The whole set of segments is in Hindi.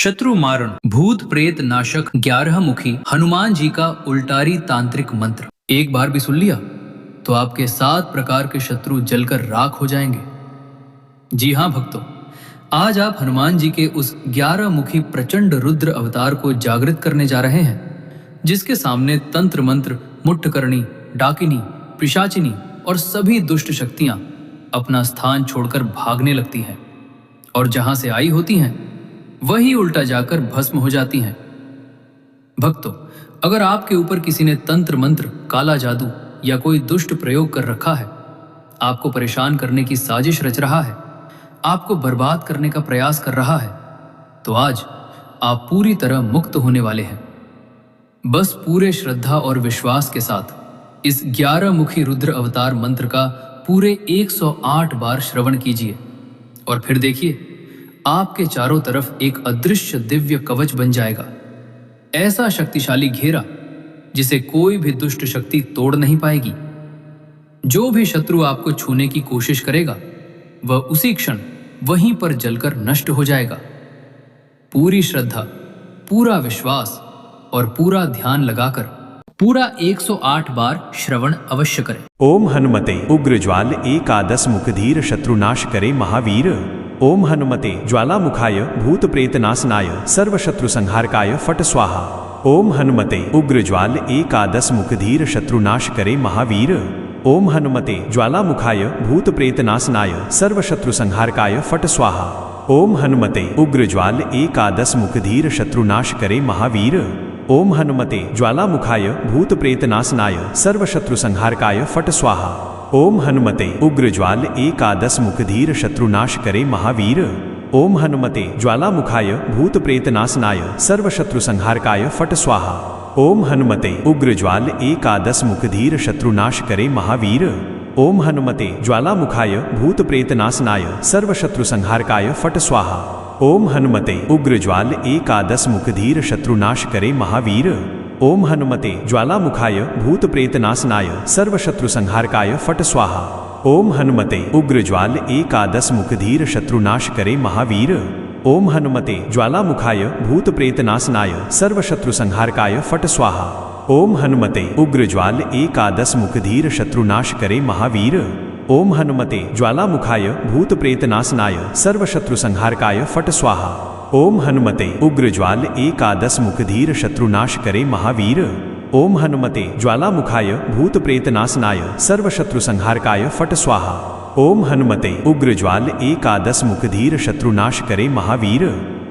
शत्रु मारण भूत प्रेत नाशक 11 मुखी हनुमान जी का उल्टारी तांत्रिक मंत्र एक बार भी सुन लिया तो आपके 7 प्रकार के शत्रु जलकर राख हो जाएंगे। जी हाँ भक्तों, आज आप हनुमान जी के उस 11 मुखी प्रचंड रुद्र अवतार को जागृत करने जा रहे हैं, जिसके सामने तंत्र मंत्र, मुट्ठकरणी, डाकिनी, पिशाचिनी और सभी दुष्ट शक्तियां अपना स्थान छोड़कर भागने लगती हैं और जहां से आई होती हैं वही उल्टा जाकर भस्म हो जाती हैं। भक्तों, अगर आपके ऊपर किसी ने तंत्र मंत्र, काला जादू या कोई दुष्ट प्रयोग कर रखा है, आपको परेशान करने की साजिश रच रहा है, आपको बर्बाद करने का प्रयास कर रहा है, तो आज आप पूरी तरह मुक्त होने वाले हैं। बस पूरे श्रद्धा और विश्वास के साथ इस 11 मुखी रुद्र अवतार मंत्र का पूरे 108 बार श्रवण कीजिए और फिर देखिए आपके चारों तरफ एक अदृश्य दिव्य कवच बन जाएगा। ऐसा शक्तिशाली घेरा जिसे कोई भी दुष्ट शक्ति तोड़ नहीं पाएगी। जो भी शत्रु आपको छूने की कोशिश करेगा वह उसी क्षण वहीं पर जलकर नष्ट हो जाएगा। पूरी श्रद्धा, पूरा विश्वास और पूरा ध्यान लगाकर पूरा 108 बार श्रवण अवश्य करें। ओम हनुमते उग्रज्वाल एकादश मुखधीर शत्रुनाश करे महावीर। ओम हनुमते ज्वालामुखाय भूत प्रेत नाशनाय सर्वशत्रु संहारकाय फट स्वाहा। ओम हनुमते उग्रज्वाल एकादश मुखधीर शत्रुनाश करे महावीर। ओम हनुमते ज्वालामुखाय भूत प्रेत नाशनाय सर्वशत्रु संहारकाय फट स्वाहा। ओम हनुमते उग्रज्वाल एकादश मुखधीर शत्रुनाश करे महावीर। ओम हनुमते ज्वालामुखाय भूत प्रेत नाशनाय सर्वशत्रु संहारकाय फट स्वाहा। ओम हनुमते उग्रज्वाल एकादश मुखधीर शत्रुनाश करे महावीर। ओम हनुमते ज्वालामुखाय भूत प्रेत नाशनाय सर्वशत्रु संहारकाय फट स्वाहा। ओम हनुमते उग्रज्वाल एकादश मुखधीर शत्रुनाश करे महावीर। ओम हनुमते ज्वालामुखाय भूत प्रेत नाशनाय सर्वशत्रु संहारकाय फट स्वाहा। ओम हनुमते उग्रज्वाल एकादश मुखधीर शत्रुनाश करे महावीर। ओम हनुमते ज्वालामुखाय भूत प्रेत नाशनाय सर्वशत्रु संहारकाय फट स्वाहा। ओम हनुमते उग्रज्वाल एकादश मुखधीर शत्रुनाश करे महावीर। ओम हनुमते ज्वालामुखाय भूत प्रेत नाशनाय सर्वशत्रु संहारकाय फट स्वाहा। ओम हनुमते उग्रज्वाल एकादश मुखधीर शत्रुनाश करे महावीर। ओम हनुमते ज्वालामुखाय भूत प्रेत नाशनाय सर्वशत्रु संहारकाय फट स्वाहा। ओम हनुमते उग्रज्वाल एकादश मुखधीर शत्रुनाश करे महावीर। ओम हनुमते ज्वालामुखाय भूत प्रेत नाशनाय सर्वशत्रु संहारकाय फट स्वाहा। ओम हनुमते उग्रज्वाल एकादश मुखधीर शत्रुनाश करे महावीर।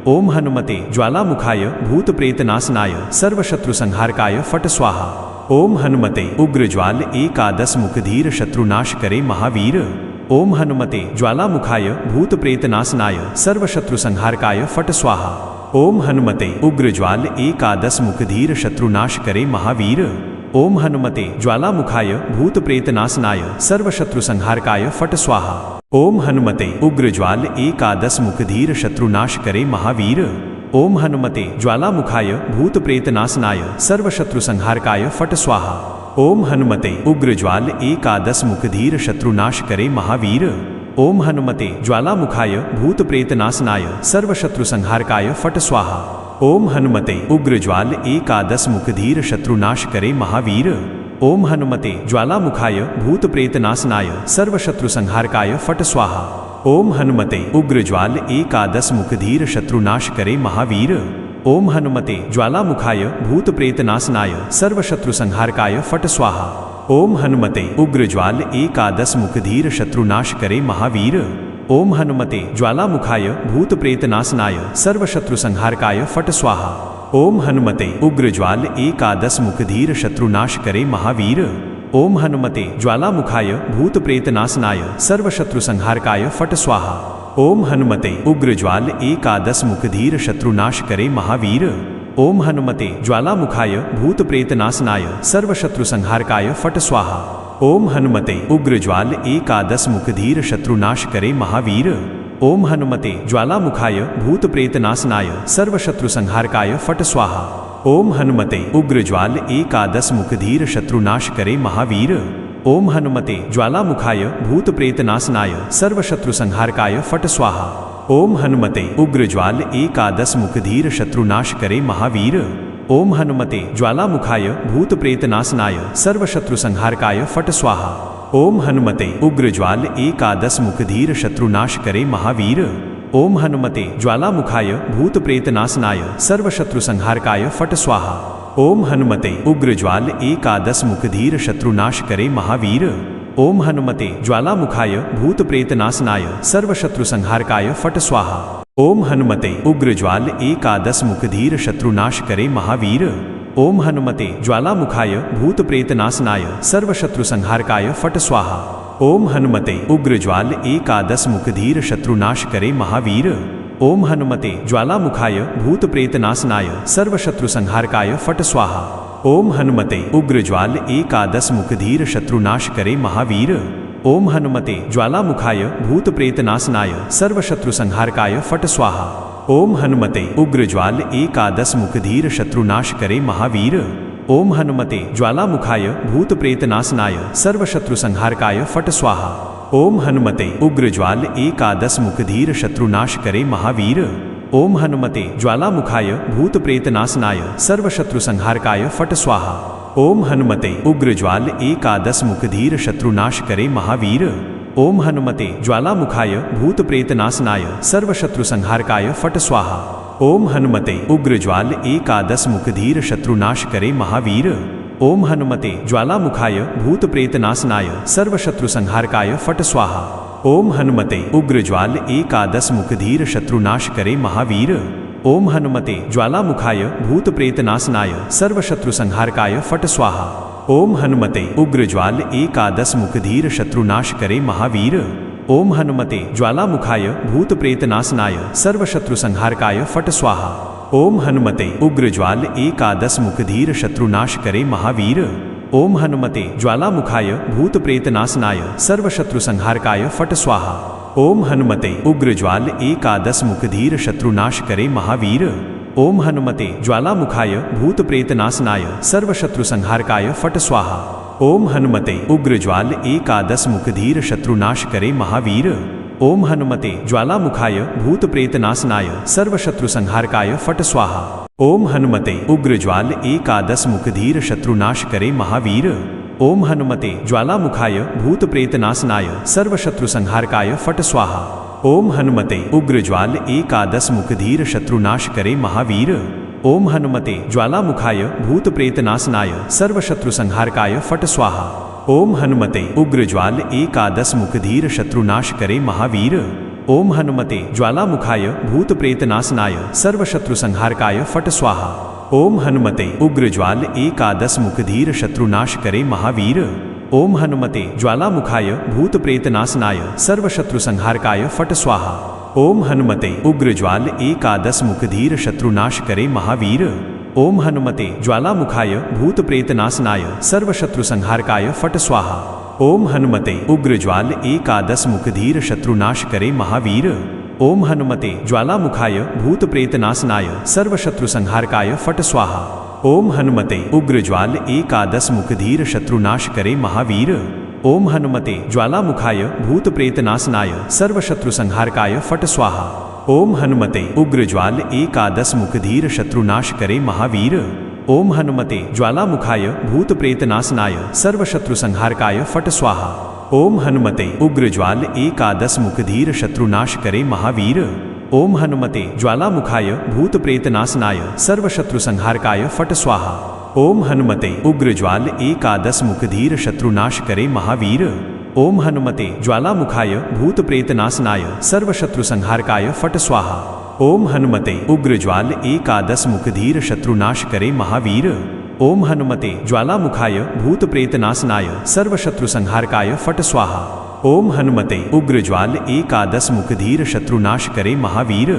ओम हनुमते ज्वालामुखाय भूत प्रेत नाशनाय सर्वशत्रु संहारकाय फट स्वाहा। ओम हनुमते उग्रज्वाल एकादश मुखधीर शत्रुनाश करे महावीर। ओम हनुमते ज्वालामुखाय भूत प्रेत नाशनाय सर्वशत्रु संहारकाय फट स्वाहा। ओम हनुमते उग्रज्वाल एकादश मुखधीर शत्रुनाश करे महावीर। ओम हनुमते ज्वालामुखाय भूत प्रेत नाशनाय सर्वशत्रु संहारकाय फट स्वाहा। ओम हनुमते उग्रज्वाल एकादश मुखधीर शत्रुनाश करे महावीर। ओम हनुमते ज्वालामुखाय भूत प्रेत नाशनाय सर्वशत्रु संहारकाय फट स्वाहा। ओम हनुमते उग्रज्वाल एकादश मुखधीर शत्रुनाश करे महावीर। ओम हनुमते ज्वालामुखाय भूत प्रेत नाशनाय सर्वशत्रु संहारकाय फट स्वाहा। ओम हनुमते उग्रज्वाल एकादश मुखधीर शत्रुनाश करे महावीर। ओम हनुमते ज्वालामुखाय भूत प्रेत नाशनाय सर्वशत्रु संहारकाय फट स्वाहा। ओम हनुमते उग्रज्वाल एकादश मुखधीर शत्रुनाश करे महावीर। ओम हनुमते ज्वालामुखाय भूत प्रेत नाशनाय सर्वशत्रु संहारकाय फट स्वाहा। ओम हनुमते उग्रज्वाल एकादश मुखधीर शत्रुनाश करे महावीर। ओम हनुमते ज्वालामुखाय भूत प्रेत नाशनाय सर्वशत्रु संहारकाय फट स्वाहा। ओम हनुमते उग्रज्वाल एकादश मुखधीर शत्रुनाश करे महावीर। ओम हनुमते ज्वालामुखाय भूत प्रेत नाशनाय सर्वशत्रु संहारकाय फट स्वाहा। ओम हनुमते उग्रज्वाल एकादश मुखधीर शत्रुनाश करे महावीर। ओम हनुमते ज्वालामुखाय भूत प्रेत नाशनाय सर्वशत्रु संहारकाय फट स्वाहा। ओम हनुमते उग्रज्वाल एकादश मुखधीर शत्रुनाश करे महावीर। ओम हनुमते ज्वालामुखाय भूत प्रेत नाशनाय सर्वशत्रु संहारकाय फट स्वाहा। ओम हनुमते उग्रज्वाल एकादश मुखधीर शत्रुनाश करे महावीर। ओम हनुमते ज्वालामुखाय भूत प्रेत नाशनाय सर्वशत्रु संहारकाय फट स्वाहा। ओम हनुमते उग्रज्वाल एकादश मुखधीर शत्रुनाश करे महावीर। ओम हनुमते ज्वालामुखाय भूत प्रेत नाशनाय सर्वशत्रु संहारकाय फट स्वाहा। ओम हनुमते उग्रज्वाल एकादश मुखधीर शत्रुनाश करे महावीर। ओम हनुमते ज्वालामुखाय भूत प्रेत नाशनाय सर्वशत्रु संहारकाय फट स्वाहा। ओम हनुमते उग्रज्वाल एकादश मुखधीर शत्रुनाश करे महावीर। ओम हनुमते ज्वालामुखाय भूत प्रेत नाशनाय सर्वशत्रु संहारकाय फट स्वाहा। ओम हनुमते उग्रज्वाल एकादश मुखधीर शत्रुनाश करे महावीर। ओम हनुमते ज्वालामुखाय भूत प्रेत नाशनाय सर्वशत्रु संहारकाय फट स्वाहा। ओम हनुमते उग्रज्वाल एकादश मुखधीर शत्रुनाश करे महावीर। ओम हनुमते ज्वालामुखाय भूत प्रेत नाशनाय सर्वशत्रु संहारकाय फट स्वाहा। ओम हनुमते उग्रज्वाल एकादश मुखधीर शत्रुनाश करे महावीर। ओम हनुमते ज्वालामुखाय भूत प्रेत नाशनाय सर्वशत्रु संहारकाय फट स्वाहा। ओम हनुमते उग्रज्वाल एकादश मुखधीर शत्रुनाश करे महावीर। ओम हनुमते ज्वालामुखाय भूत प्रेत नाशनाय सर्वशत्रु संहारकाय फट स्वाहा। ओम हनुमते उग्रज्वाल एकादश मुखधीर शत्रुनाश करे महावीर। ओम हनुमते ज्वालामुखाय भूत प्रेत नाशनाय सर्वशत्रु संहारकाय फट स्वाहा। ओम हनुमते उग्रज्वाल एकादश मुखधीर शत्रुनाश करे महावीर। ओम हनुमते ज्वालामुखाय भूत प्रेत नाशनाय सर्वशत्रु संहारकाय फट स्वाहा। ओम हनुमते उग्रज्वाल एकादश मुखधीर शत्रुनाश करे महावीर। ओम हनुमते ज्वालामुखाय भूत प्रेत नाशनाय सर्वशत्रु संहारकाय फट स्वाहा। ओम हनुमते उग्रज्वाल एकादश मुखधीर शत्रुनाश करे महावीर। ओम हनुमते ज्वालामुखाय भूत प्रेत नाशनाय सर्वशत्रु संहारकाय फट स्वाहा। ओम हनुमते उग्रज्वाल एकादश मुखधीर शत्रुनाश करे महावीर। ओम हनुमते ज्वालामुखाय भूत प्रेत नाशनाय सर्वशत्रु संहारकाय फट स्वाहा। ओम हनुमते उग्रज्वाल एकादश मुखधीर शत्रुनाश करे महावीर। ओम हनुमते ज्वालामुखाय भूत प्रेत नाशनाय सर्वशत्रु संहारकाय फट स्वाहा। ओम हनुमते उग्रज्वाल एकादश मुखधीर शत्रुनाश करे महावीर। ओम हनुमते ज्वालामुखाय भूत प्रेत नाशनाय सर्वशत्रु संहारकाय फट स्वाहा। ओम हनुमते उग्रज्वाल एकादश मुखधीर शत्रुनाश करे महावीर। ओम हनुमते ज्वालामुखाय भूत प्रेत नाशनाय सर्वशत्रु संहारकाय फट स्वाहा। ओम हनुमते उग्रज्वाल एकादश मुखधीर शत्रुनाश करे महावीर। ओम हनुमते ज्वालामुखाय भूत प्रेत नाशनाय सर्वशत्रु संहारकाय फट स्वाहा। ओम हनुमते उग्रज्वाल एकादश मुखधीर शत्रुनाश करे महावीर। ओम हनुमते ज्वालामुखाय भूत प्रेत नाशनाय सर्वशत्रु संहारकाय फट स्वाहा। ओम हनुमते उग्रज्वाल एकादश मुखधीर शत्रुनाश करे महावीर। ओम हनुमते ज्वालामुखाय भूत प्रेत नाशनाय सर्वशत्रु संहारकाय फट स्वाहा। ओम हनुमते उग्रज्वाल एकादश मुखधीर शत्रुनाश करे महावीर। ओम हनुमते ज्वालामुखाय भूत प्रेत नाशनाय सर्वशत्रु संहारकाय फट स्वाहा। ओम हनुमते उग्रज्वाल एकादश मुखधीर शत्रुनाश करे महावीर। ओम हनुमते ज्वालामुखाय भूत प्रेत नाशनाय सर्वशत्रु संहारकाय फट स्वाहा। ओम हनुमते उग्रज्वाल एकादश मुखधीर शत्रुनाश करे महावीर। ओम हनुमते ज्वालामुखाय भूत प्रेत नाशनाय सर्वशत्रु संहारकाय फट स्वाहा। ओम हनुमते उग्रज्वाल एकादश मुखधीर शत्रुनाश करे महावीर। ओम हनुमते ज्वालामुखाय भूत प्रेत नाशनाय सर्वशत्रु संहारकाय फट स्वाहा। ओम हनुमते उग्रज्वाल एकादश मुखधीर शत्रुनाश करे महावीर। ओम हनुमते ज्वालामुखाय भूत प्रेत नाशनाय सर्वशत्रु संहारकाय फट स्वाहा। ओम हनुमते उग्रज्वाल एकादश मुखधीर शत्रुनाश करे महावीर। ओम हनुमते ज्वालामुखाय भूत प्रेत नाशनाय सर्वशत्रु संहारकाय फट स्वाहा। ओम हनुमते उग्रज्वाल एकादश मुखधीर शत्रुनाश करे महावीर। ओम हनुमते ज्वालामुखाय भूत प्रेत नाशनाय सर्वशत्रु संहारकाय फट स्वाहा। ओम हनुमते उग्रज्वाल एकादश मुखधीर शत्रुनाश करे महावीर। ओम हनुमते ज्वालामुखाय भूत प्रेत नाशनाय सर्वशत्रु संहारकाय फट स्वाहा। ओम हनुमते उग्रज्वाल एकादश मुखधीर शत्रुनाश करे महावीर।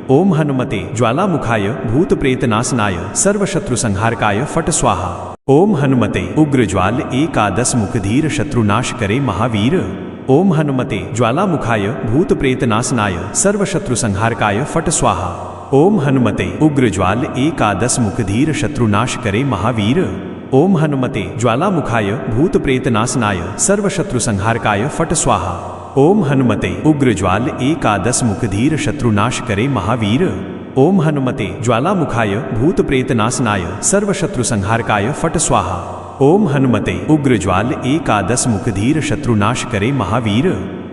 ओम हनुमते ज्वालामुखाय भूत प्रेत नाशनाय सर्वशत्रु संहारकाय फट स्वाहा। ओम हनुमते उग्रज्वाल एकादश मुखधीर शत्रुनाश करे महावीर। ओम हनुमते ज्वालामुखाय भूत प्रेत नाशनाय सर्वशत्रु संहारकाय फट स्वाहा। ओम हनुमते उग्रज्वाल एकादश मुखधीर शत्रुनाश करे महावीर। ओम हनुमते ज्वालामुखाय भूत प्रेत नाशनाय सर्वशत्रु संहारकाय फट स्वाहा। ओम हनुमते उग्रज्वाल एकादश मुखधीर शत्रुनाश करे महावीर। ओम हनुमते ज्वालामुखाय भूत प्रेत नाशनाय सर्वशत्रु संहारकाय फट स्वाहा। ओम हनुमते उग्रज्वाल एकादश मुखधीर शत्रुनाश करे महावीर।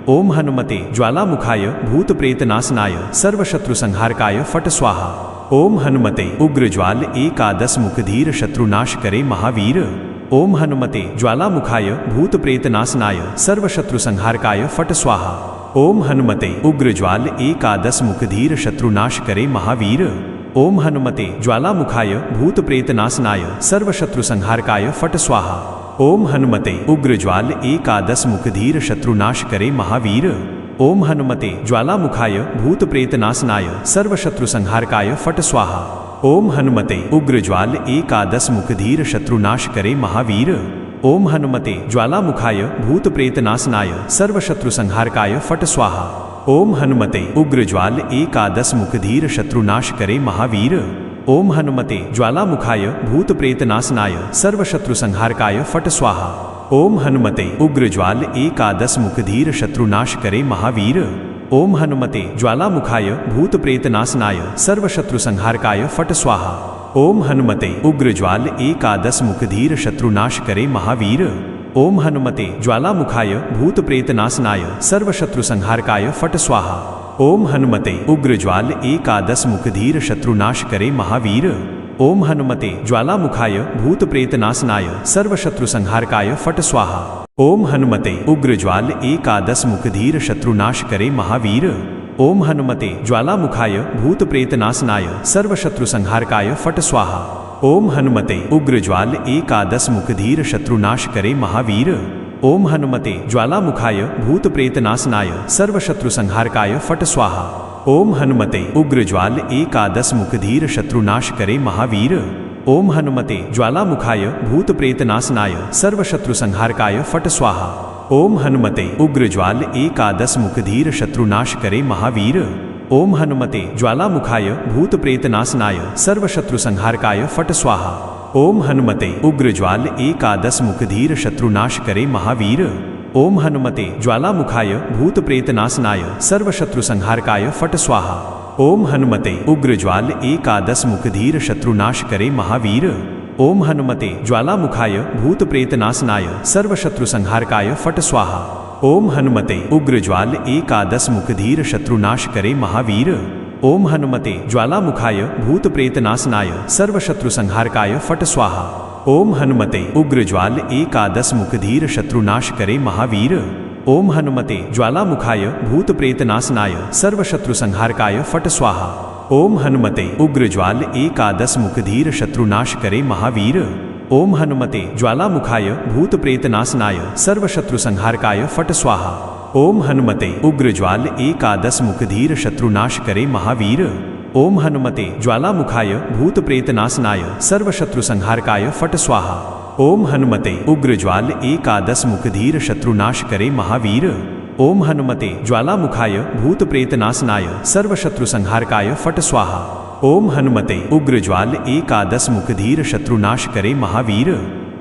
ओम हनुमते ज्वालामुखाय भूत प्रेत नाशनाय सर्वशत्रु संहारकाय फट स्वाहा। ओम हनुमते उग्रज्वाल एकादश मुखधीर शत्रुनाश करे महावीर। ओम हनुमते ज्वालामुखाय भूत प्रेत नाशनाय सर्वशत्रु संहारकाय फट स्वाहा। ओम हनुमते उग्रज्वाल एकादश मुखधीर शत्रुनाश करे महावीर। ओम हनुमते ज्वालामुखाय भूत प्रेत नाशनाय सर्वशत्रु संहारकाय फट स्वाहा। ओम हनुमते उग्रज्वाल एकादश मुखधीर शत्रुनाश करे महावीर। ओम हनुमते ज्वालामुखाय भूत प्रेत नाशनाय सर्वशत्रु संहारकाय फट स्वाहा। ओम हनुमते उग्रज्वाल एकादश मुखधीर शत्रुनाश करे महावीर। ओम हनुमते ज्वालामुखाय भूत प्रेत नाशनाय सर्वशत्रु संहारकाय फट स्वाहा। ओम हनुमते उग्रज्वाल एकादश मुखधीर शत्रुनाश करे महावीर। ओम हनुमते ज्वालामुखाय भूत प्रेत नाशनाय सर्वशत्रु संहारकाय फट स्वाहा। ओम हनुमते उग्रज्वाल एकादश मुखधीर शत्रुनाश करे महावीर। ओम हनुमते ज्वालामुखाय भूत प्रेत नाशनाय सर्वशत्रु संहारकाय फट स्वाहा। ओम हनुमते उग्रज्वाल एकादश मुखधीर शत्रुनाश करे महावीर। ओम हनुमते ज्वालामुखाय भूत प्रेत नाशनाय सर्वशत्रु संहारकाय फट स्वाहा। ओम हनुमते उग्रज्वाल एकादश मुखधीर शत्रुनाश करे महावीर। ओम हनुमते ज्वालामुखाय भूत प्रेत नाशनाय सर्वशत्रु संहारकाय फट स्वाहा। ओम हनुमते उग्रज्वाल एकादश मुखधीर शत्रुनाश करे महावीर। ओम हनुमते ज्वालामुखाय भूत प्रेत नाशनाय सर्वशत्रु संहारकाय फट स्वाहा। ओम हनुमते उग्रज्वाल एकादश मुखधीर शत्रुनाश करे महावीर। ओम हनुमते ज्वालामुखाय भूत प्रेत नाशनाय सर्वशत्रु संहारकाय फट स्वाहा। ओम हनुमते उग्रज्वाल एकादश मुखधीर शत्रुनाश करे महावीर। ओम हनुमते ज्वालामुखाय भूत प्रेत नाशनाय सर्वशत्रु संहारकाय फट स्वाहा। ओम हनुमते उग्रज्वाल एकादश मुखधीर शत्रुनाश करे महावीर। ओम हनुमते ज्वालामुखाय भूत प्रेत नाशनाय सर्वशत्रु संहारकाय फट स्वाहा। ओम हनुमते उग्रज्वाल एकादश मुखधीर शत्रुनाश करे महावीर। ओम हनुमते ज्वालामुखाय भूत प्रेत नाशनाय सर्वशत्रु संहारकाय फट स्वाहा। ओम हनुमते उग्रज्वाल एकादश मुखधीर शत्रुनाश करे महावीर। ओम हनुमते ज्वालामुखाय भूत प्रेत नाशनाय सर्वशत्रु संहारकाय फट स्वाहा। ओम हनुमते उग्रज्वाल एकादश मुखधीर शत्रुनाश करे महावीर। ओम हनुमते ज्वालामुखाय भूत प्रेत नाशनाय सर्वशत्रु संहारकाय फट स्वाहा। ओम हनुमते उग्रज्वाल एकादश मुखधीर शत्रुनाश करे महावीर। ओम हनुमते ज्वालामुखाय भूत प्रेत नाशनाय सर्वशत्रु संहारकाय फट स्वाहा। ओम हनुमते उग्रज्वाल एकादश मुखधीर शत्रुनाश करे महावीर। ओम हनुमते ज्वालामुखाय भूत प्रेत नाशनाय सर्वशत्रु संहारकाय फट स्वाहा। ओम हनुमते उग्रज्वाल एकादश मुखधीर शत्रुनाश करे महावीर। ओम हनुमते ज्वालामुखाय भूत प्रेत नाशनाय सर्वशत्रु संहारकाय फट स्वाहा। ओम हनुमते उग्रज्वाल एकादश मुखधीर शत्रुनाश करे महावीर। ओम हनुमते ज्वालामुखाय भूत प्रेत नाशनाय सर्वशत्रु संहारकाय फट स्वाहा। ओम हनुमते उग्रज्वाल एकादश मुखधीर शत्रुनाश करे महावीर।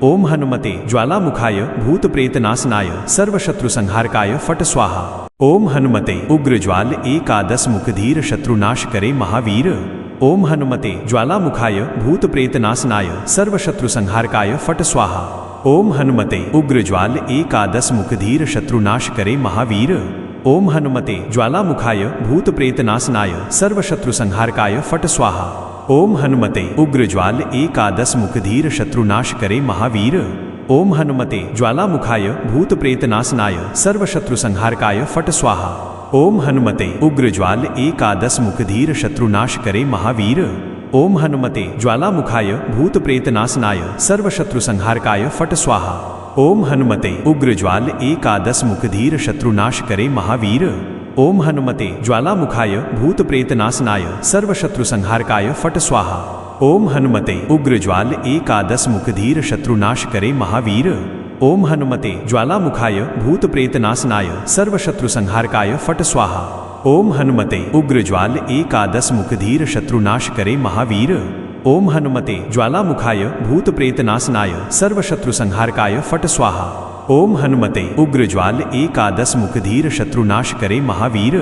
ओम हनुमते ज्वालामुखाय भूत प्रेत नाशनाय सर्वशत्रु संहारकाय फट स्वाहा। ओम हनुमते उग्रज्वाल एकादश मुखधीर शत्रुनाश करे महावीर। ओम हनुमते ज्वालामुखाय भूत प्रेत नाशनाय सर्वशत्रु संहारकाय फट स्वाहा। ओम हनुमते उग्रज्वाल एकादश मुखधीर शत्रुनाश करे महावीर। ओम हनुमते ज्वालामुखाय भूत प्रेत नाशनाय सर्वशत्रु संहारकाय फट स्वाहा। ओम हनुमते उग्रज्वाल एकादश मुखधीर शत्रुनाश करे महावीर। ओम हनुमते ज्वालामुखाय भूत प्रेत नाशनाय सर्वशत्रु संहारकाय फट स्वाहा। ओम हनुमते उग्रज्वाल एकादश मुखधीर शत्रुनाश करे महावीर। ओम हनुमते ज्वालामुखाय भूत प्रेत नाशनाय सर्वशत्रु संहारकाय फट स्वाहा। ओम हनुमते उग्रज्वाल एकादश मुखधीर शत्रुनाश करे महावीर। ओम हनुमते ज्वालामुखाय भूत प्रेत नाशनाय सर्वशत्रु संहारकाय फट स्वाहा। ओम हनुमते उग्रज्वाल एकादश मुखधीर शत्रुनाश करे महावीर। ओम हनुमते ज्वालामुखाय भूत प्रेत नाशनाय सर्वशत्रु संहारकाय फट स्वाहा। ओम हनुमते उग्रज्वाल एकादश मुखधीर शत्रुनाश करे महावीर। ओम हनुमते ज्वालामुखाय भूत प्रेत नाशनाय सर्वशत्रु संहारकाय फट स्वाहा। ओम हनुमते उग्रज्वाल एकादश मुखधीर शत्रुनाश करे महावीर।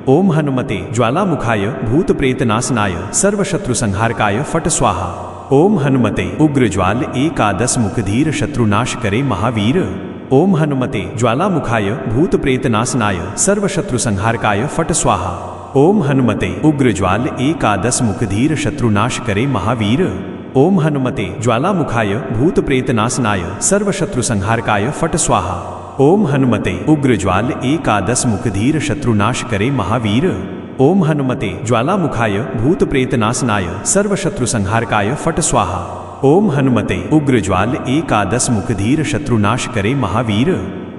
ओम हनुमते ज्वालामुखाय भूत प्रेत नाशनाय सर्वशत्रु संहारकाय फट स्वाहा। ओम हनुमते उग्रज्वाल एकादश मुखधीर शत्रुनाश करे महावीर। ओम हनुमते ज्वालामुखाय भूत प्रेत नाशनाय सर्वशत्रु संहारकाय फट स्वाहा। ओम हनुमते उग्रज्वाल एकादश मुखधीर शत्रुनाश करे महावीर। ओम हनुमते ज्वालामुखाय भूत प्रेत नाशनाय सर्वशत्रु संहारकाय फट स्वाहा। ओम हनुमते उग्रज्वाल एकादश मुखधीर शत्रुनाश करे महावीर। ओम हनुमते ज्वालामुखाय भूत प्रेत नाशनाय सर्वशत्रु संहारकाय फट स्वाहा। ओम हनुमते उग्रज्वाल एकादश मुखधीर शत्रुनाश करे महावीर।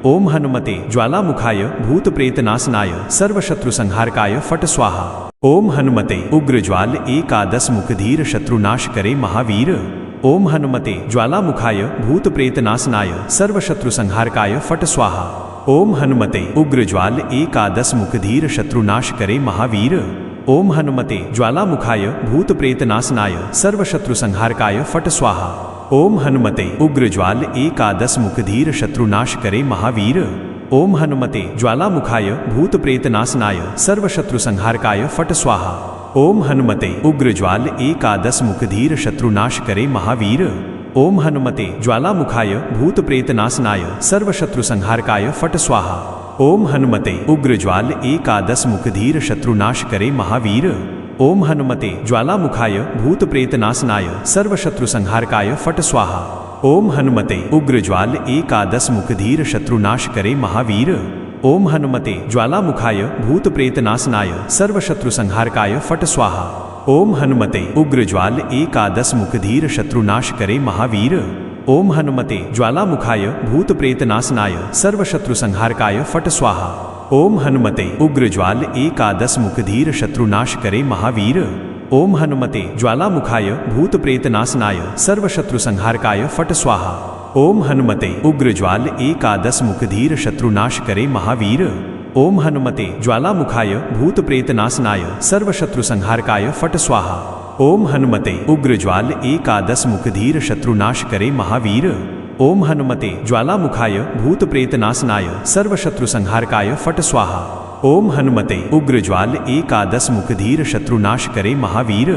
ओम हनुमते ज्वालामुखाय भूत प्रेत नाशनाय सर्वशत्रु संहारकाय फट स्वाहा। ओम हनुमते उग्रज्वाल एकादश मुखधीर शत्रुनाश करे महावीर। ओम हनुमते ज्वालामुखाय भूत प्रेत नाशनाय सर्वशत्रु संहारकाय फट स्वाहा। ओम हनुमते उग्रज्वाल एकादश मुखधीर शत्रुनाश करे महावीर। ओम हनुमते ज्वालामुखाय भूत प्रेत नाशनाय सर्वशत्रु संहारकाय फट स्वाहा। ओम हनुमते उग्रज्वाल एकादश मुखधीर शत्रुनाश करे महावीर। ओम हनुमते ज्वालामुखाय भूत प्रेत नाशनाय सर्वशत्रु संहारकाय फट स्वाहा। ओम हनुमते उग्रज्वाल एकादश मुखधीर शत्रुनाश करे महावीर। ओम हनुमते ज्वालामुखाय भूत प्रेत नाशनाय सर्वशत्रु संहारकाय फट स्वाहा। ओम हनुमते उग्रज्वाल एकादश मुखधीर शत्रुनाश करे महावीर। ओम हनुमते ज्वालामुखाय भूत प्रेत नाशनाय सर्वशत्रु संहारकाय फट स्वाहा। ओम हनुमते उग्रज्वाल एकादश मुखधीर शत्रुनाश करे महावीर। ओम हनुमते ज्वालामुखाय भूत प्रेत नाशनाय सर्वशत्रु संहारकाय फट स्वाहा। ओम हनुमते उग्रज्वाल एकादश मुखधीर शत्रुनाश करे महावीर। ओम हनुमते ज्वालामुखाय भूत प्रेत नाशनाय सर्वशत्रु संहारकाय फट स्वाहा। ओम हनुमते उग्रज्वाल एकादश मुखधीर शत्रुनाश करे महावीर। ओम हनुमते ज्वालामुखाय भूत प्रेत नाशनाय सर्वशत्रु संहारकाय फट स्वाहा। ओम हनुमते उग्रज्वाल एकादश मुखधीर शत्रुनाश करे महावीर। ओम हनुमते ज्वालामुखाय भूत प्रेत नाशनाय सर्वशत्रु संहारकाय फट स्वाहा। ओम हनुमते उग्रज्वाल एकादश मुखधीर शत्रुनाश करे महावीर। ओम हनुमते ज्वालामुखाय भूत प्रेत नाशनाय सर्वशत्रु संहारकाय फट स्वाहा। ओम हनुमते उग्रज्वाल एकादश मुखधीर शत्रुनाश करे महावीर।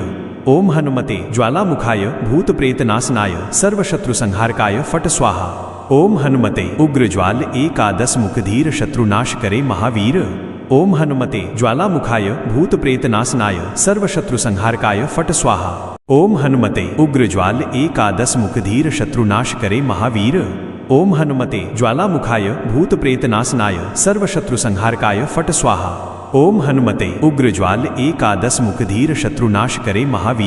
ओम हनुमते ज्वालामुखाय भूत प्रेत नाशनाय सर्वशत्रु संहारकाय फट स्वाहा। ओम हनुमते उग्रज्वाल एकादश मुखधीर शत्रुनाश करे महावीर। ओम हनुमते ज्वालामुखाय भूत प्रेत नाशनाय सर्वशत्रु संहारकाय फट स्वाहा। ओम हनुमते उग्रज्वाल एकादश मुखधीर शत्रुनाश करे महावीर। ओम हनुमते ज्वालामुखाय भूत प्रेत नाशनाय सर्वशत्रु संहारकाय फट स्वाहा। ओम हनुमते उग्रज्वाल एकादश मुखधीर शत्रुनाश करे महावीर।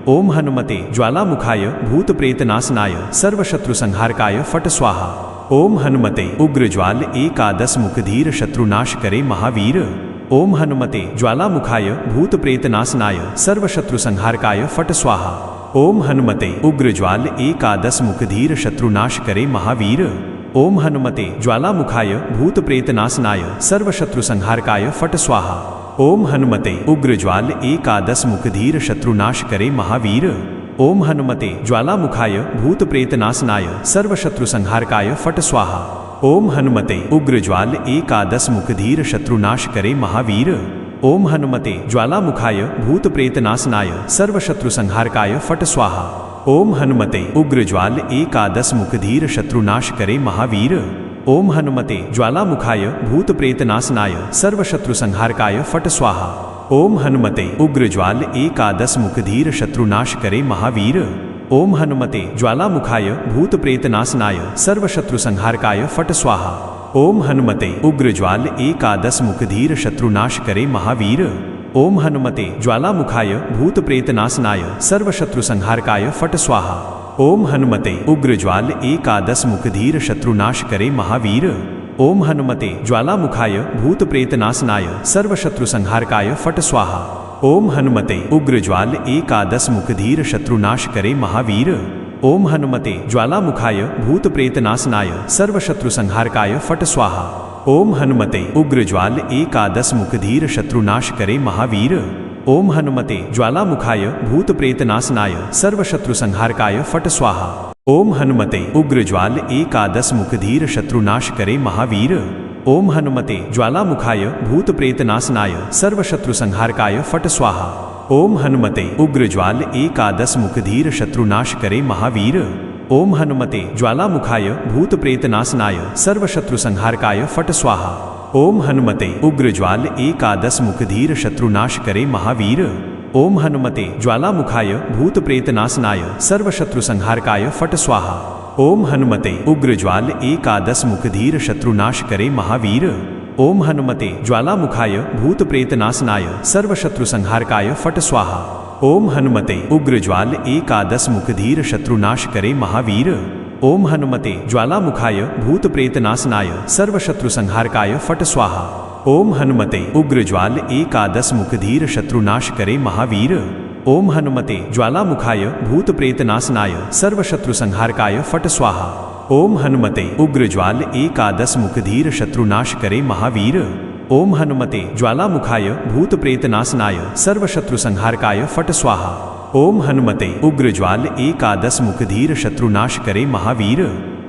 ओम हनुमते ज्वालामुखाय भूत प्रेत नाशनाय सर्वशत्रु संहारकाय फट स्वाहा। ओम हनुमते उग्रज्वाल एकादश मुखधीर शत्रुनाश करे महावीर। ओम हनुमते ज्वालामुखाय भूत प्रेत नाशनाय सर्वशत्रु संहारकाय फट स्वाहा। ओम हनुमते उग्रज्वाल एकादश मुखधीर शत्रुनाश करे महावीर। ओम हनुमते ज्वालामुखाय भूत प्रेत नाशनाय सर्वशत्रु संहारकाय फट स्वाहा। ओम हनुमते उग्रज्वाल एकादश मुखधीर शत्रुनाश करे महावीर। ओम हनुमते ज्वालामुखाय भूत प्रेत नाशनाय सर्वशत्रु संहारकाय फट स्वाहा। ओम हनुमते उग्रज्वाल एकादश मुखधीर शत्रुनाश करे महावीर। ओम हनुमते ज्वालामुखाय भूत प्रेत नाशनाय सर्वशत्रु संहारकाय फट स्वाहा। ओम हनुमते उग्रज्वाल एकादश मुखधीर शत्रुनाश करे महावीर। ओम हनुमते ज्वालामुखाय भूत प्रेत नाशनाय सर्वशत्रु संहारकाय फट स्वाहा। ओम हनुमते उग्रज्वाल एकादश मुखधीर शत्रुनाश करे महावीर। ओम हनुमते ज्वालामुखाय भूत प्रेत नाशनाय सर्वशत्रु संहारकाय फट स्वाहा। ओम हनुमते उग्रज्वाल एकादश मुखधीर शत्रुनाश करे महावीर। ओम हनुमते ज्वालामुखाय भूत प्रेत नाशनाय सर्वशत्रु संहारकाय फट स्वाहा। ओम हनुमते उग्रज्वाल एकादश मुखधीर शत्रुनाश करे महावीर। ओम हनुमते ज्वालामुखाय भूत प्रेत नाशनाय सर्वशत्रु संहारकाय फट स्वाहा। ओम हनुमते उग्रज्वाल एकादश मुखधीर शत्रुनाश करे महावीर। ओम हनुमते ज्वालामुखाय भूत प्रेत नाशनाय सर्वशत्रु संहारकाय फट स्वाहा। ओम हनुमते उग्रज्वाल एकादश मुखधीर शत्रुनाश करे महावीर। ओम हनुमते ज्वालामुखाय भूतप्रेतनाशनाय सर्वशत्रुसंहारकाय फट स्वाहा। ओम हनुमते उग्रज्वाल एकादश मुखधीर शत्रुनाश करे महावीर। ओम हनुमते ज्वालामुखाय भूतप्रेतनाशनाय सर्वशत्रुसंहारकाय फट स्वाहा। ओम हनुमते उग्रज्वाल एकादश मुखधीर शत्रुनाश करे महावीर। ओम हनुमते ज्वालामुखाय भूतप्रेतनाशनाय सर्वशत्रुसंहारकाय फट स्वाहा। ओम हनुमते उग्रज्वाल एकादश मुखधीर शत्रुनाश करे महावीर। ओम हनुमते ज्वालामुखाय भूतप्रेतनाशनाय सर्वशत्रुसंहारकाय फट स्वाहा। ओम हनुमते उग्रज्वाल एकादश मुखधीर शत्रुनाश करे महावीर। ओम हनुमते ज्वालामुखाय भूतप्रेतनाशनाय सर्वशत्रुसंहारकाय फट स्वाहा। ओम हनुमते उग्रज्वाल एकादश मुखधीर शत्रुनाश करे महावीर। ओम हनुमते ज्वालामुखाय भूतप्रेतनाशनाय सर्वशत्रुसंहारकाय फट स्वाहा। ओम हनुमते उग्रज्वाल एकादश मुखधीर शत्रुनाश करे महावीर। ओम हनुमते ज्वालामुखाय भूतप्रेतनाशनाय सर्वशत्रुसंहारकाय फट स्वाहा। ओम हनुमते उग्रज्वाल एकादश मुखधीर शत्रुनाश करे महावीर। ओम हनुमते ज्वालामुखाय भूतप्रेतनाशनाय सर्वशत्रुसंहारकाय फट स्वाहा। ओम हनुमते उग्रज्वाल एकादश मुखधीर शत्रुनाश करे महावीर।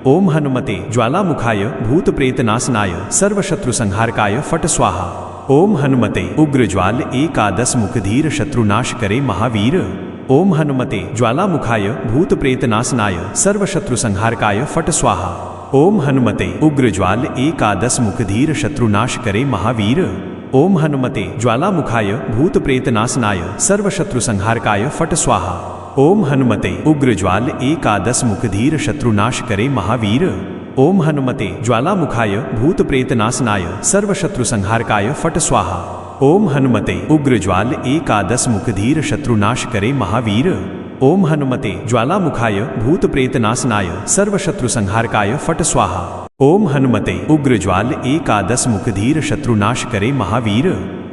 ओम हनुमते ज्वालामुखाय भूतप्रेतनाशनाय सर्वशत्रुसंहारकाय फट स्वाहा। ओम हनुमते उग्रज्वाल एकादश मुखधीर शत्रुनाश करे महावीर। ओम हनुमते ज्वालामुखाय भूतप्रेतनाशनाय सर्वशत्रुसंहारकाय फट स्वाहा। ओम हनुमते उग्रज्वाल एकादश मुखधीर शत्रुनाश करे महावीर। ओम हनुमते ज्वालामुखाय भूतप्रेतनाशनाय सर्वशत्रुसंहारकाय फट स्वाहा। ओम हनुमते उग्रज्वाल एकादश मुखधीर शत्रुनाश करे महावीर। ओम हनुमते ज्वालामुखाय भूतप्रेतनाशनाय सर्वशत्रुसंहारकाय फट स्वाहा। ओम हनुमते उग्रज्वाल एकादश मुखधीर शत्रुनाश करे महावीर। ओम हनुमते ज्वालामुखाय भूतप्रेतनाशनाय सर्वशत्रुसंहारकाय फट स्वाहा। ओम हनुमते उग्रज्वाल एकादश मुखधीर शत्रुनाश करे महावीर।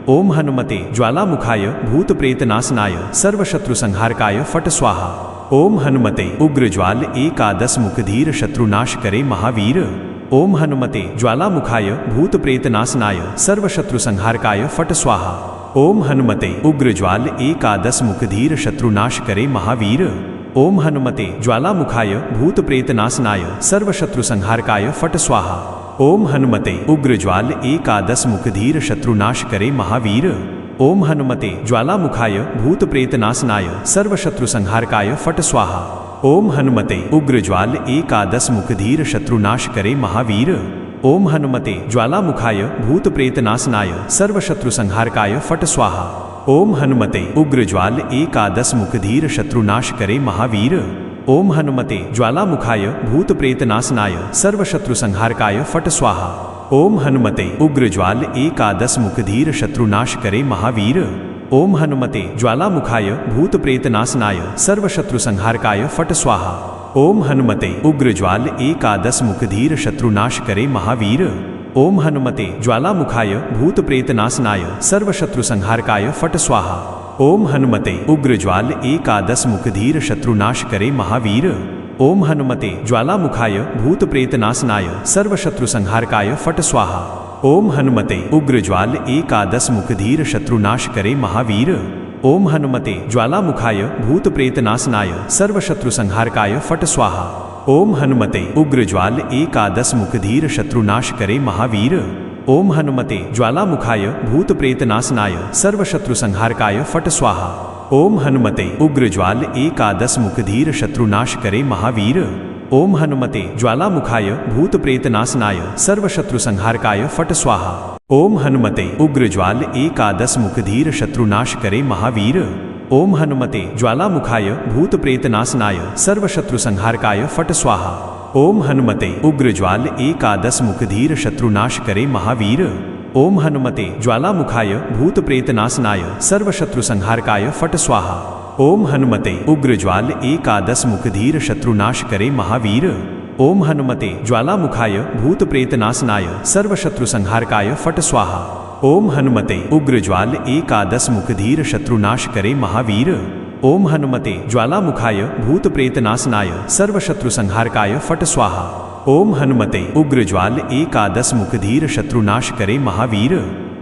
ओम हनुमते ज्वालामुखाय भूतप्रेतनाशनाय सर्वशत्रुसंहारकाय फट स्वाहा। ओम हनुमते उग्रज्वाल एकादश मुखधीर शत्रुनाश करे महावीर। ओम हनुमते ज्वालामुखाय भूतप्रेतनाशनाय सर्वशत्रुसंहारकाय फट स्वाहा। ओम हनुमते उग्रज्वाल एकादश मुखधीर शत्रुनाश करे महावीर। ओम हनुमते ज्वालामुखाय भूतप्रेतनाशनाय सर्वशत्रुसंहारकाय फट स्वाहा। ओम हनुमते उग्रज्वाल एकादश मुखधीर शत्रुनाश करे महावीर। ओम हनुमते ज्वालामुखाय भूतप्रेतनाशनाय सर्वशत्रुसंहारकाय फट स्वाहा। ओम हनुमते उग्रज्वाल एकादश मुखधीर शत्रुनाश करे महावीर। ओम हनुमते ज्वालामुखाय भूतप्रेतनाशनाय सर्वशत्रुसंहारकाय फट स्वाहा। ओम हनुमते उग्रज्वाल एकादश मुखधीर शत्रुनाश करे महावीर। ओम हनुमते ज्वालामुखाय भूतप्रेतनाशनाय सर्वशत्रुसंहारकाय फट स्वाहा। ओम हनुमते उग्रज्वाल एकादश मुखधीर शत्रुनाश करे महावीर। ओम हनुमते ज्वालामुखाय भूतप्रेतनाशनाय सर्वशत्रुसंहारकाय फट स्वाहा। ओम हनुमते उग्रज्वाल एकादश मुखधीर शत्रुनाश करे महावीर। ओम हनुमते ज्वालामुखाय भूतप्रेतनाशनाय सर्वशत्रुसंहारकाय फट स्वाहा। ओम हनुमते उग्रज्वाल एकादश मुखधीर शत्रुनाश करे महावीर। ओम हनुमते ज्वालामुखाय भूतप्रेतनाशनाय सर्वशत्रुसंहारकाय फट स्वाहा। ओम हनुमते उग्रज्वाल एकादश मुखधीर शत्रुनाश करे महावीर। ओम हनुमते ज्वालामुखाय भूतप्रेतनाशनाय सर्वशत्रुसंहारकाय फट स्वाहा। ओम हनुमते उग्रज्वाल एकादश मुखधीर शत्रुनाश करे महावीर। ओम हनुमते ज्वालामुखाय भूतप्रेतनाशनाय सर्वशत्रुसंहारकाय फट स्वाहा। ओम हनुमते उग्रज्वाल एकादश मुखधीर शत्रुनाश करे महावीर। ओम हनुमते ज्वालामुखाय भूतप्रेतनाशनाय सर्वशत्रुसंहारकाय फट स्वाहा। ओम हनुमते उग्रज्वाल एकादश मुखधीर शत्रुनाश करे महावीर। ओम हनुमते ज्वालामुखाय भूतप्रेतनाशनाय सर्वशत्रुसंहारकाय फट स्वाहा। ओम हनुमते उग्रज्वाल एकादश मुखधीर शत्रुनाश करे महावीर। ओम हनुमते ज्वालामुखाय भूतप्रेतनाशनाय सर्वशत्रुसंहारकाय फट स्वाहा। ओम हनुमते उग्रज्वाल एकादश मुखधीर शत्रुनाश करे महावीर। ओम हनुमते ज्वालामुखाय भूतप्रेतनाशनाय सर्वशत्रुसंहारकाय फट स्वाहा। ओम हनुमते उग्रज्वाल एकादश मुखधीर शत्रुनाश करे महावीर। ओम हनुमते ज्वालामुखाय भूतप्रेतनाशनाय सर्वशत्रुसंहारकाय फट स्वाहा। ओम हनुमते उग्रज्वाल एकादश मुखधीर शत्रुनाश करे महावीर।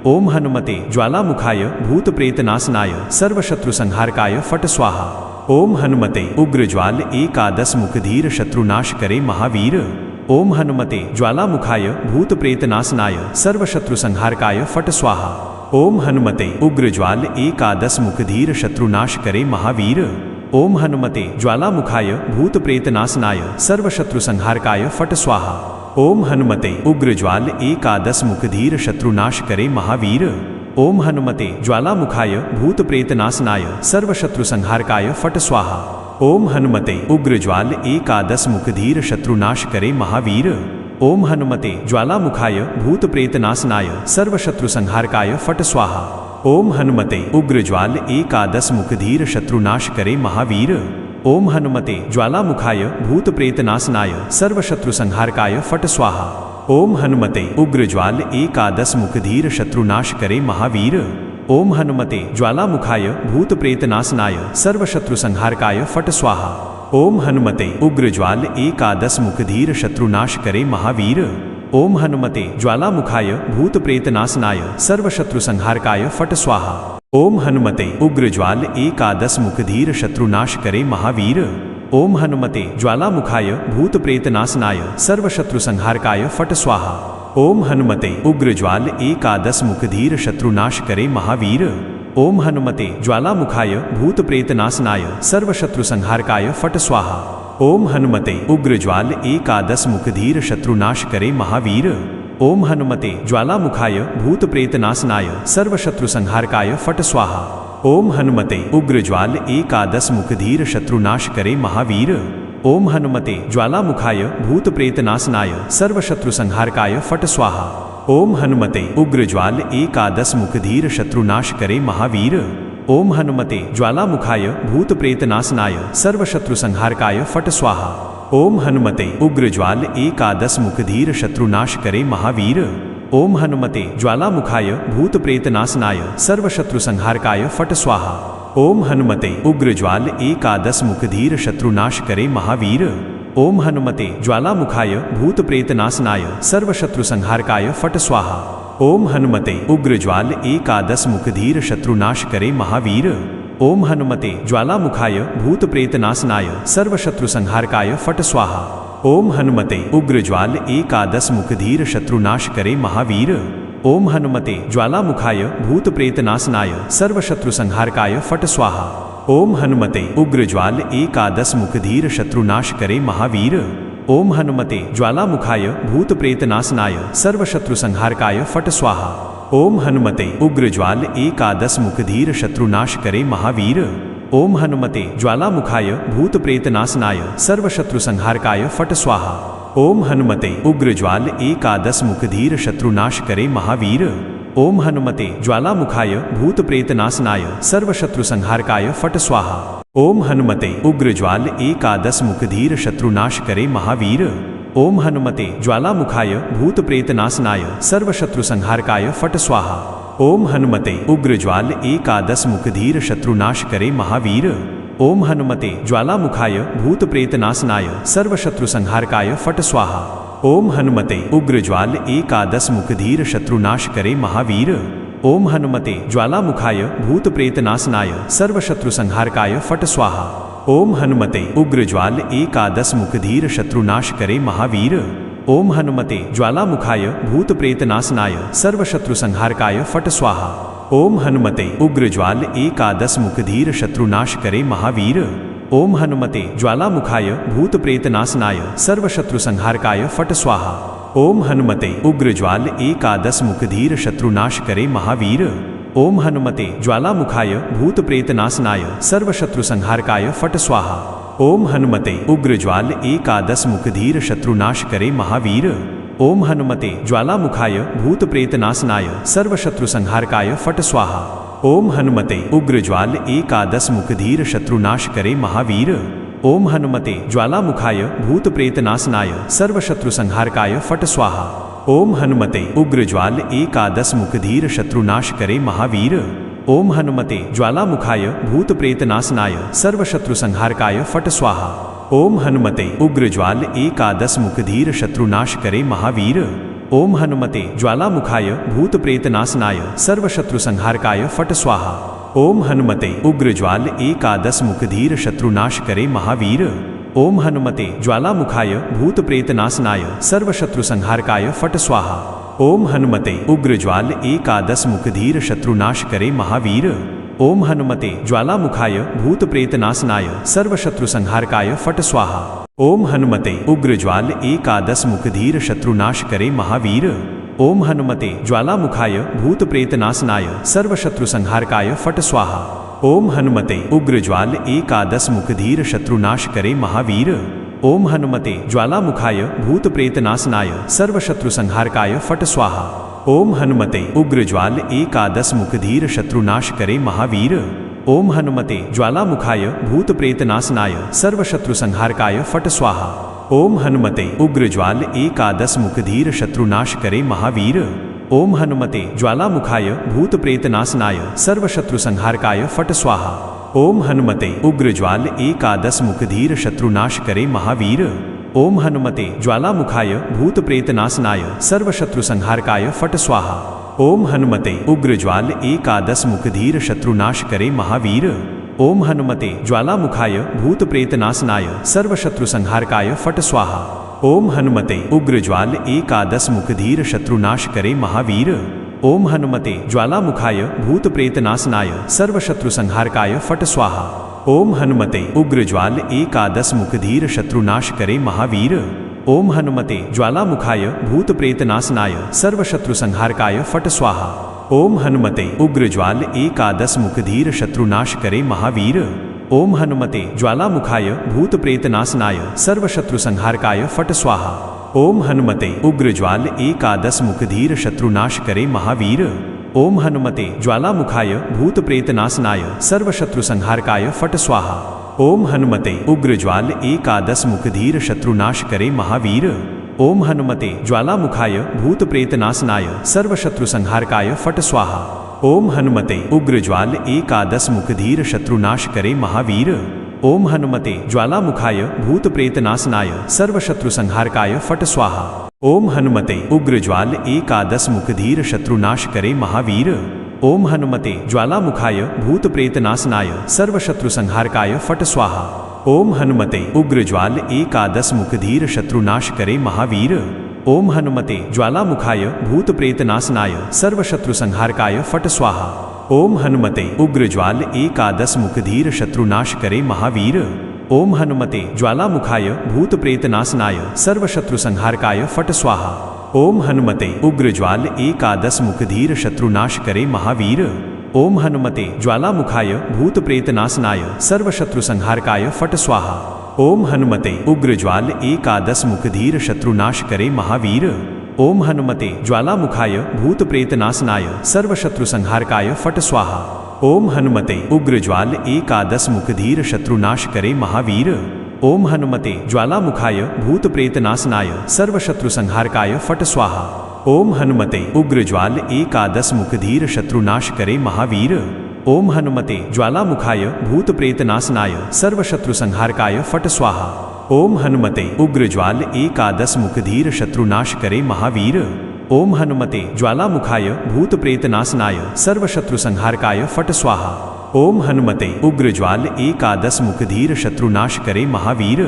ओम हनुमते ज्वालामुखाय भूतप्रेतनाशनाय सर्वशत्रुसंहारकाय फट स्वाहा। ओम हनुमते उग्रज्वाल एकादश मुखधीर शत्रुनाश करे महावीर। ओम हनुमते ज्वालामुखाय भूतप्रेतनाशनाय सर्वशत्रुसंहारकाय फट स्वाहा। ओम हनुमते उग्रज्वाल एकादश मुखधीर शत्रुनाश करे महावीर। ओम हनुमते ज्वालामुखाय भूतप्रेतनाशनाय सर्वशत्रुसंहारकाय फट स्वाहा। ओम हनुमते उग्रज्वाल एकादश मुखधीर शत्रुनाश करे महावीर। ओम हनुमते ज्वालामुखाय भूतप्रेतनाशनाय सर्वशत्रुसंहारकाय फट स्वाहा। ओम हनुमते उग्रज्वाल एकादश मुखधीर शत्रुनाश करे महावीर। ओम हनुमते ज्वालामुखाय भूतप्रेतनाशनाय सर्वशत्रुसंहारकाय फट स्वाहा। ओम हनुमते उग्रज्वाल एकादश मुखधीर शत्रुनाश करे महावीर। ओम हनुमते ज्वालामुखाय भूतप्रेतनाशनाय सर्वशत्रुसंहारकाय फट स्वाहा। ओम हनुमते उग्रज्वाल एकादश मुखधीर शत्रुनाश करे महावीर। ओम हनुमते ज्वालामुखाय भूतप्रेतनाशनाय सर्वशत्रुसंहारकाय फट स्वाहा। ओम हनुमते उग्रज्वाल एकादश मुखधीर शत्रुनाश करे महावीर। ओम हनुमते ज्वालामुखाय भूतप्रेतनाशनाय सर्वशत्रुसंहारकाय फट स्वाहा। ओम हनुमते उग्रज्वाल एकादश मुखधीर शत्रुनाश करे महावीर। ओम हनुमते ज्वालामुखाय भूतप्रेतनाशनाय सर्वशत्रुसंहारकाय फट स्वाहा। ओम हनुमते उग्रज्वाल एकादश मुखधीर शत्रुनाश करे महावीर। ओम हनुमते ज्वालामुखाय भूतप्रेतनाशनाय सर्वशत्रुसंहारकाय फट स्वाहा। ओम हनुमते उग्रज्वाल एकादश मुखधीर शत्रुनाश करे महावीर। ओम हनुमते ज्वालामुखाय भूतप्रेतनाशनाय सर्वशत्रुसंहारकाय फट स्वाहा। ओम हनुमते उग्रज्वाल एकादश मुखधीर शत्रुनाश करे महावीर। ओम हनुमते ज्वालामुखाय भूतप्रेतनाशनाय सर्वशत्रुसंहारकाय फट स्वाहा। ओम हनुमते उग्रज्वाल एकादश मुखधीर शत्रुनाश करे महावीर। ओम हनुमते ज्वालामुखाय भूतप्रेतनाशनाय सर्वशत्रुसंहारकाय फट स्वाहा। ओम हनुमते उग्रज्वाल एकादश मुखधीर शत्रुनाश करे महावीर। ओम हनुमते ज्वालामुखाय भूतप्रेतनाशनाय सर्वशत्रुसंहारकाय फट स्वाहा। ओम हनुमते उग्रज्वाल एकादश मुखधीर शत्रुनाश करे महावीर। ओम हनुमते ज्वालामुखाय भूतप्रेतनाशनाय सर्वशत्रुसंहारकाय फट स्वाहा। ओम हनुमते उग्रज्वाल एकादश मुखधीर शत्रुनाश करे महावीर। ओम हनुमते ज्वालामुखाय भूतप्रेतनाशनाय सर्वशत्रुसंहारकाय फट स्वाहा। ओम हनुमते उग्रज्वाल एकादश मुखधीर शत्रुनाश करे महावीर। ओम हनुमते ज्वालामुखाय भूतप्रेतनाशनाय सर्वशत्रुसंहारकाय फट स्वाहा। ओम हनुमते उग्रज्वाल एकादश मुखधीर शत्रुनाश करे महावीर। ओम हनुमते ज्वालामुखाय भूतप्रेतनाशनाय सर्वशत्रुसंहारकाय फट स्वाहा। ओम हनुमते उग्रज्वाल एकादश मुखधीर शत्रुनाश करे महावीर। ओम हनुमते ज्वालामुखाय भूतप्रेतनाशनाय सर्वशत्रुसंहारकाय फट स्वाहा। ओम हनुमते उग्रज्वाल एकादश मुखधीर शत्रुनाश करे महावीर। ओम हनुमते ज्वालामुखाय भूतप्रेतनाशनाय सर्वशत्रुसंहारकाय फट स्वाहा। ओम हनुमते उग्रज्वाल एकादश मुखधीर शत्रुनाश करे महावीर। ओम हनुमते ज्वालामुखाय भूतप्रेतनाशनाय सर्वशत्रुसंहारकाय फट स्वाहा। ओम हनुमते उग्रज्वाल एकादश मुखधीर शत्रुनाश करे महावीर। ओम हनुमते ज्वालामुखाय भूतप्रेतनाशनाय सर्वशत्रुसंहारकाय फट स्वाहा। ओम हनुमते उग्रज्वाल एकादश मुखधीर शत्रुनाश करे महावीर। ओम हनुमते ज्वालामुखाय भूतप्रेतनाशनाय सर्वशत्रुसंहारकाय फट स्वाहा। ओम हनुमते उग्रज्वाल एकादश मुखधीर शत्रुनाश करे महावीर। ओम हनुमते ज्वालामुखाय भूतप्रेतनाशनाय सर्वशत्रुसंहारकाय फट स्वाहा। ओम हनुमते उग्रज्वाल एकादश मुखधीर शत्रुनाश करे महावीर। ओम हनुमते ज्वालामुखाय भूतप्रेतनाशनाय सर्वशत्रुसंहारकाय फट स्वाहा। ओम हनुमते उग्रज्वाल एकादश मुखधीर शत्रुनाश करे महावीर। ओम हनुमते ज्वालामुखाय भूतप्रेतनाशनाय सर्वशत्रुसंहारकाय फट स्वाहा। ओम हनुमते उग्रज्वाल एकादश मुखधीर शत्रुनाश करे महावीर। ओम हनुमते ज्वालामुखाय भूतप्रेतनाशनाय सर्वशत्रुसंहारकाय फट स्वाहा। ओम हनुमते उग्रज्वाल एकादश मुखधीर शत्रुनाश करे महावीर। ओम हनुमते ज्वालामुखाय भूतप्रेतनाशनाय सर्वशत्रुसंहारकाय फट स्वाहा। ओम हनुमते उग्रज्वाल एकादश मुखधीर शत्रुनाश करे महावीर। ओम हनुमते ज्वालामुखाय भूतप्रेतनाशनाय सर्वशत्रुसंहारकाय फट स्वाहा। ओम हनुमते उग्रज्वाल एकादश मुखधीर शत्रुनाश करे महावीर। ओम हनुमते ज्वालामुखाय भूतप्रेतनाशनाय सर्वशत्रुसंहारकाय फट स्वाहा। ओम हनुमते उग्रज्वाल एकादश मुखधीर शत्रुनाश करे महावीर। ओम हनुमते ज्वालामुखाय भूतप्रेतनाशनाय सर्वशत्रुसंहारकाय फट स्वाहा। ओम हनुमते उग्रज्वाल एकादश मुखधीर शत्रुनाश करे महावीर। ओम हनुमते ज्वालामुखाय भूतप्रेतनाशनाय सर्वशत्रुसंहारकाय फट स्वाहा। ओम हनुमते उग्रज्वाल एकादश मुखधीर शत्रुनाश करे महावीर। ओम हनुमते ज्वालामुखाय भूतप्रेतनाशनाय सर्वशत्रुसंहारकाय फट स्वाहा। ओम हनुमते उग्रज्वाल एकादश मुखधीर शत्रुनाश करे महावीर। ओम हनुमते ज्वालामुखाय भूतप्रेतनाशनाय सर्वशत्रुसंहारकाय फट स्वाहा। ओम हनुमते उग्रज्वाल एकादश मुखधीर शत्रुनाश करे महावीर। ओम हनुमते ज्वालामुखाय भूतप्रेतनाशनाय सर्वशत्रुसंहारकाय फट स्वाहा। ओम हनुमते उग्रज्वाल एकादश मुखधीर शत्रुनाश करे महावीर। ओम हनुमते ज्वालामुखाय भूतप्रेतनाशनाय सर्वशत्रुसंहारकाय फट स्वाहा। ओम हनुमते उग्रज्वाल एकादश मुखधीर शत्रुनाश करे महावीर। ओम हनुमते ज्वालामुखाय भूतप्रेतनाशनाय सर्वशत्रुसंहारकाय फट स्वाहा। ओम हनुमते उग्रज्वाल एकादश मुखधीर शत्रुनाश करे महावीर। ओम हनुमते ज्वालामुखाय भूतप्रेतनाशनाय सर्वशत्रुसंहारकाय फट स्वाहा। ओम हनुमते उग्रज्वाल एकादश मुखधीर शत्रुनाश करे महावीर। ओम हनुमते ज्वालामुखाय भूतप्रेतनाशनाय सर्वशत्रुसंहारकाय फट स्वाहा। ओम हनुमते उग्रज्वाल एकादश मुखधीर शत्रुनाश करे महावीर। ओम हनुमते ज्वालामुखाय भूतप्रेतनाशनाय सर्वशत्रुसंहारकाय फट स्वाहा। ओम हनुमते उग्रज्वाल एकादश मुखधीर शत्रुनाश करे महावीर। ओम हनुमते ज्वालामुखाय भूतप्रेतनाशनाय सर्वशत्रुसंहारकाय फट स्वाहा। ओम हनुमते उग्रज्वाल एकादश मुखधीर शत्रुनाश करे महावीर। ओम हनुमते ज्वालामुखाय भूतप्रेतनाशनाय सर्वशत्रुसंहारकाय फट स्वाहा। ओम हनुमते उग्रज्वाल एकादश मुखधीर शत्रुनाश करे महावीर। ओम हनुमते ज्वालामुखाय भूतप्रेतनाशनाय सर्वशत्रुसंहारकाय फट स्वाहा। ओम हनुमते उग्रज्वाल एकादश मुखधीर शत्रुनाश करे महावीर। ओम हनुमते ज्वालामुखाय भूतप्रेतनाशनाय सर्वशत्रुसंहारकाय फट स्वाहा। ओम हनुमते उग्रज्वाल एकादश मुखधीर शत्रुनाश करे महावीर। ओम हनुमते ज्वालामुखाय भूतप्रेतनाशनाय सर्वशत्रुसंहारकाय फट स्वाहा। ओम हनुमते उग्रज्वाल एकादश मुखधीर शत्रुनाश करे महावीर। ओम हनुमते ज्वालामुखाय भूतप्रेतनाशनाय सर्वशत्रुसंहारकाय फट स्वाहा। ओम हनुमते उग्रज्वाल एकादश मुखधीर शत्रुनाश करे महावीर। ओम हनुमते ज्वालामुखाय भूतप्रेतनाशनाय सर्वशत्रुसंहारकाय फट स्वाहा। ओम हनुमते उग्रज्वाल एकादश मुखधीर शत्रुनाश करे महावीर। ओम हनुमते ज्वालामुखाय भूतप्रेतनाशनाय सर्वशत्रुसंहारकाय फट स्वाहा। ओम हनुमते उग्रज्वाल एकादश मुखधीर शत्रुनाश करे महावीर। ओम हनुमते ज्वालामुखाय भूतप्रेतनाशनाय सर्वशत्रुसंहारकाय फट स्वाहा। ओम हनुमते उग्रज्वाल एकादश मुखधीर शत्रुनाश करे महावीर। ओम हनुमते ज्वालामुखाय भूतप्रेतनाशनाय सर्वशत्रुसंहारकाय फट स्वाहा। ओम हनुमते उग्रज्वाल एकादश मुखधीर शत्रुनाश करे महावीर। ओम हनुमते ज्वालामुखाय भूतप्रेतनाशनाय सर्वशत्रुसंहारकाय फट स्वाहा। ओम हनुमते उग्रज्वाल एकादश मुखधीर शत्रुनाश करे महावीर। ओम हनुमते ज्वालामुखाय भूतप्रेतनाशनाय सर्वशत्रुसंहारकाय फट स्वाहा। ओम हनुमते उग्रज्वाल एकादश मुखधीर शत्रुनाश करे महावीर।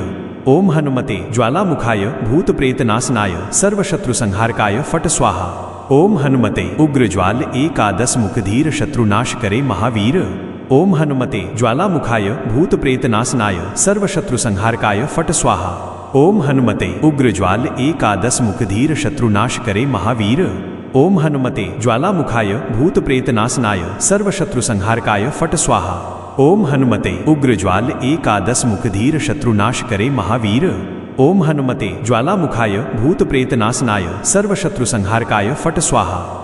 ओम हनुमते ज्वालामुखाय भूतप्रेतनाशनाय सर्वशत्रुसंहारकाय फट स्वाहा। ओम हनुमते उग्रज्वाल एकादश मुखधीर शत्रुनाश करे महावीर। ओम हनुमते ज्वालामुखाय भूतप्रेतनाशनाय सर्वशत्रुसंहारकाय फट स्वाहा। ओम हनुमते उग्रज्वाल एकादश मुखधीर शत्रुनाश करे महावीर। ओम हनुमते ज्वालामुखाय भूतप्रेतनाशनाय सर्वशत्रुसंहारकाय फट स्वाहा। ओम हनुमते उग्रज्वाल एकादश मुखधीर शत्रुनाश करे महावीर। ओम हनुमते ज्वालामुखाय भूतप्रेतनाशनाय सर्वशत्रुसंहारकाय फट स्वाहा।